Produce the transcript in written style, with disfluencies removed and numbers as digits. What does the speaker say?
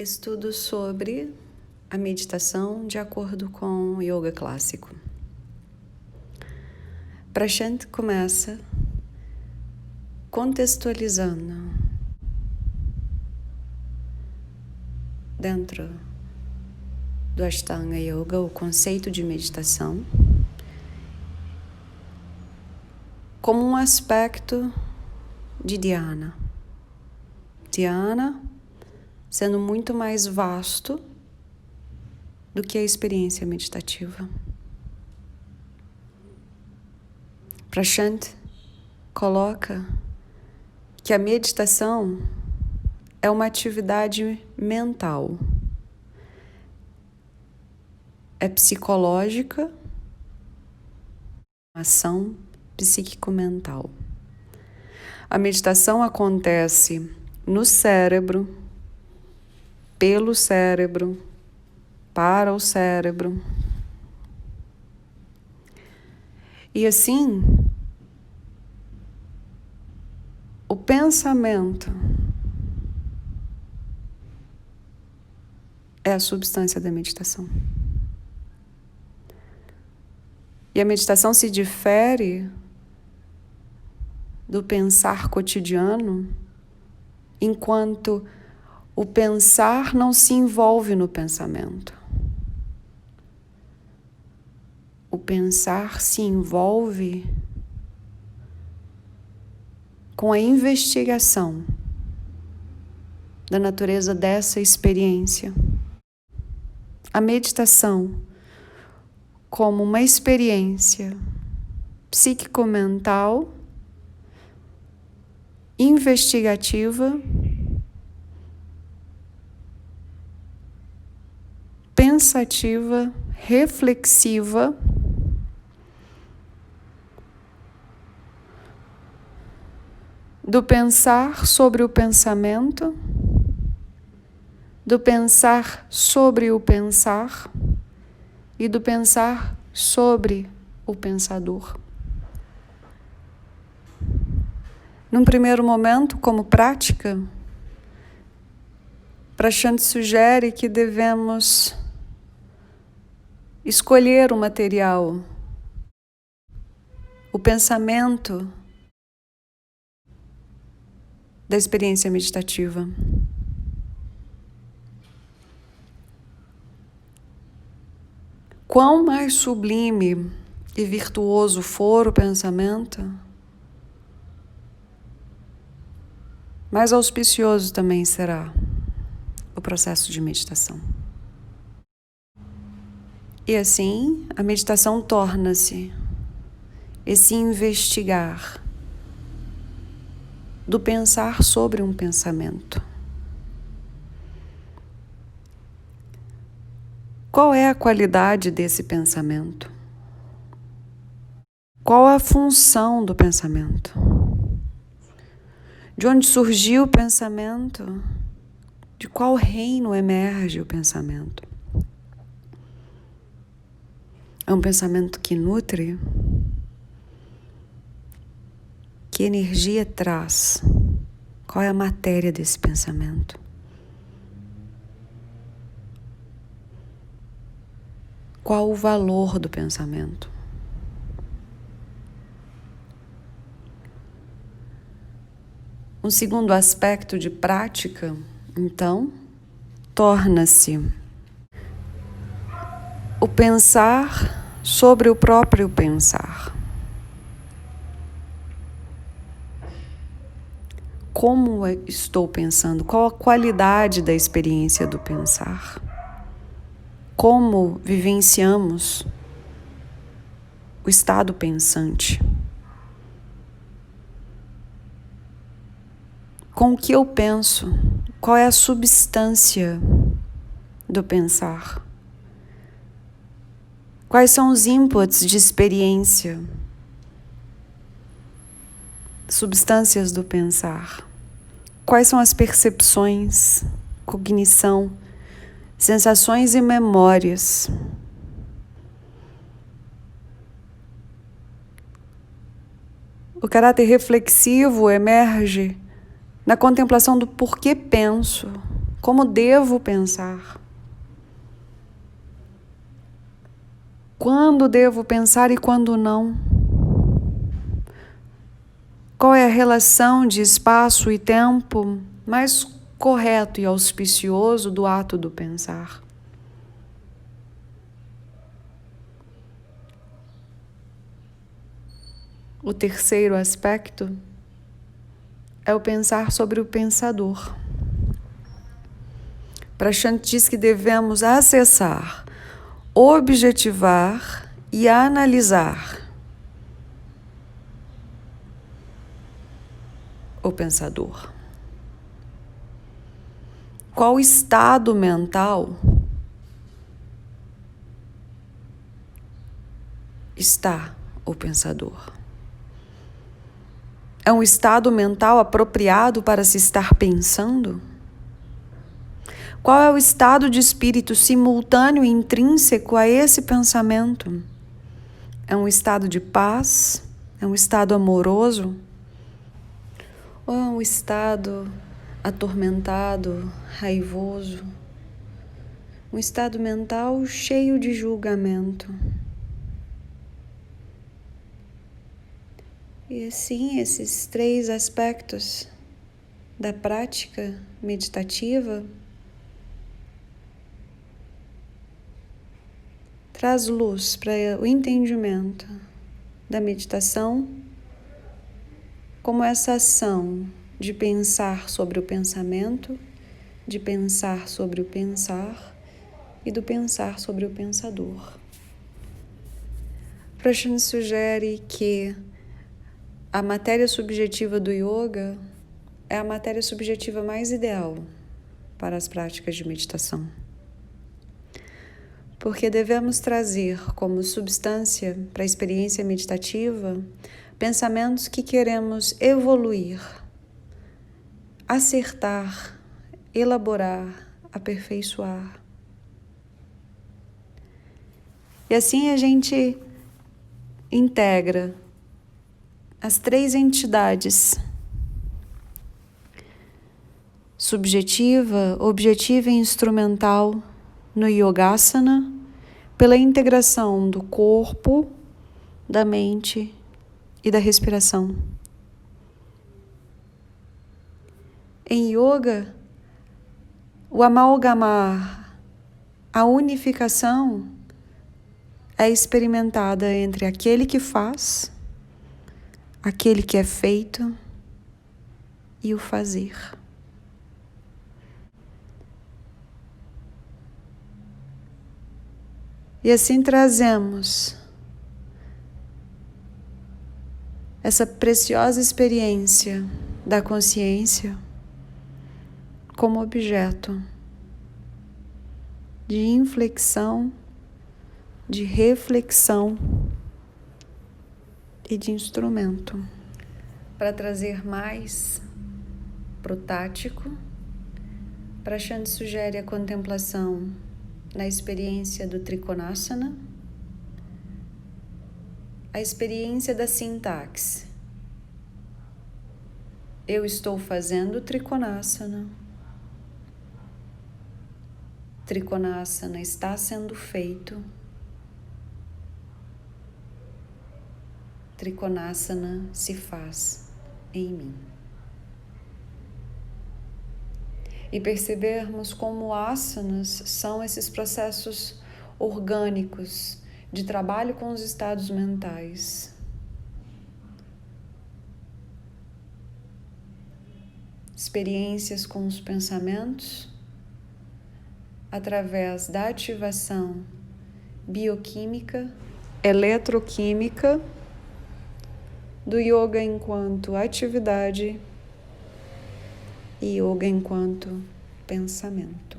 Estudo sobre a meditação de acordo com o yoga clássico. Prashant começa contextualizando dentro do Ashtanga Yoga o conceito de meditação como um aspecto de dhyana. Dhyana sendo muito mais vasto do que a experiência meditativa. Prashant coloca que a meditação é uma atividade mental, é psicológica, ação psíquico-mental. A meditação acontece no cérebro, pelo cérebro, para o cérebro. E assim, o pensamento é a substância da meditação. E a meditação se difere do pensar cotidiano, enquanto o pensar não se envolve no pensamento. O pensar se envolve com a investigação da natureza dessa experiência. A meditação, como uma experiência psíquico-mental, investigativa, pensativa, reflexiva, do pensar sobre o pensamento, do pensar sobre o pensar e do pensar sobre o pensador. Num primeiro momento, como prática, Prashant sugere que devemos escolher o material, o pensamento da experiência meditativa. Quão mais sublime e virtuoso for o pensamento, mais auspicioso também será o processo de meditação. E assim, a meditação torna-se esse investigar do pensar sobre um pensamento. Qual é a qualidade desse pensamento? Qual a função do pensamento? De onde surgiu o pensamento? De qual reino emerge o pensamento? É um pensamento que nutre? Que energia traz? Qual é a matéria desse pensamento? Qual o valor do pensamento? Um segundo aspecto de prática, então, torna-se o pensar sobre o próprio pensar. Como estou pensando? Qual a qualidade da experiência do pensar? Como vivenciamos o estado pensante? Com o que eu penso? Qual é a substância do pensar? Quais são os inputs de experiência? Substâncias do pensar? Quais são as percepções, cognição, sensações e memórias? O caráter reflexivo emerge na contemplação do porquê penso, Como devo pensar? Quando devo pensar e quando não? Qual é a relação de espaço e tempo mais correto e auspicioso do ato do pensar? O terceiro aspecto é o pensar sobre o pensador. Prashant diz que devemos acessar, objetivar e analisar o pensador. Qual estado mental está o pensador? É um estado mental apropriado para se estar pensando? Qual é o estado de espírito simultâneo e intrínseco a esse pensamento? É um estado de paz? É um estado amoroso? Ou é um estado atormentado, raivoso? Um estado mental cheio de julgamento? E assim, esses três aspectos da prática meditativa traz luz para o entendimento da meditação como essa ação de pensar sobre o pensamento, de pensar sobre o pensar e do pensar sobre o pensador. Prashant sugere que a matéria subjetiva do yoga é a matéria subjetiva mais ideal para as práticas de meditação. Porque devemos trazer como substância para a experiência meditativa pensamentos que queremos evoluir, acertar, elaborar, aperfeiçoar. E assim a gente integra as três entidades: subjetiva, objetiva e instrumental no Yogasana, pela integração do corpo, da mente e da respiração. Em yoga, o amalgamar, a unificação é experimentada entre aquele que faz, aquele que é feito e o fazer. E assim trazemos essa preciosa experiência da consciência como objeto de inflexão, de reflexão e de instrumento para trazer mais para o tático. Prashant sugere a contemplação na experiência do Trikonasana, a experiência da sintaxe. Eu estou fazendo Trikonasana. Trikonasana está sendo feito. Trikonasana se faz em mim. E percebermos como asanas são esses processos orgânicos de trabalho com os estados mentais. Experiências com os pensamentos através da ativação bioquímica, eletroquímica do yoga enquanto atividade e yoga enquanto pensamento.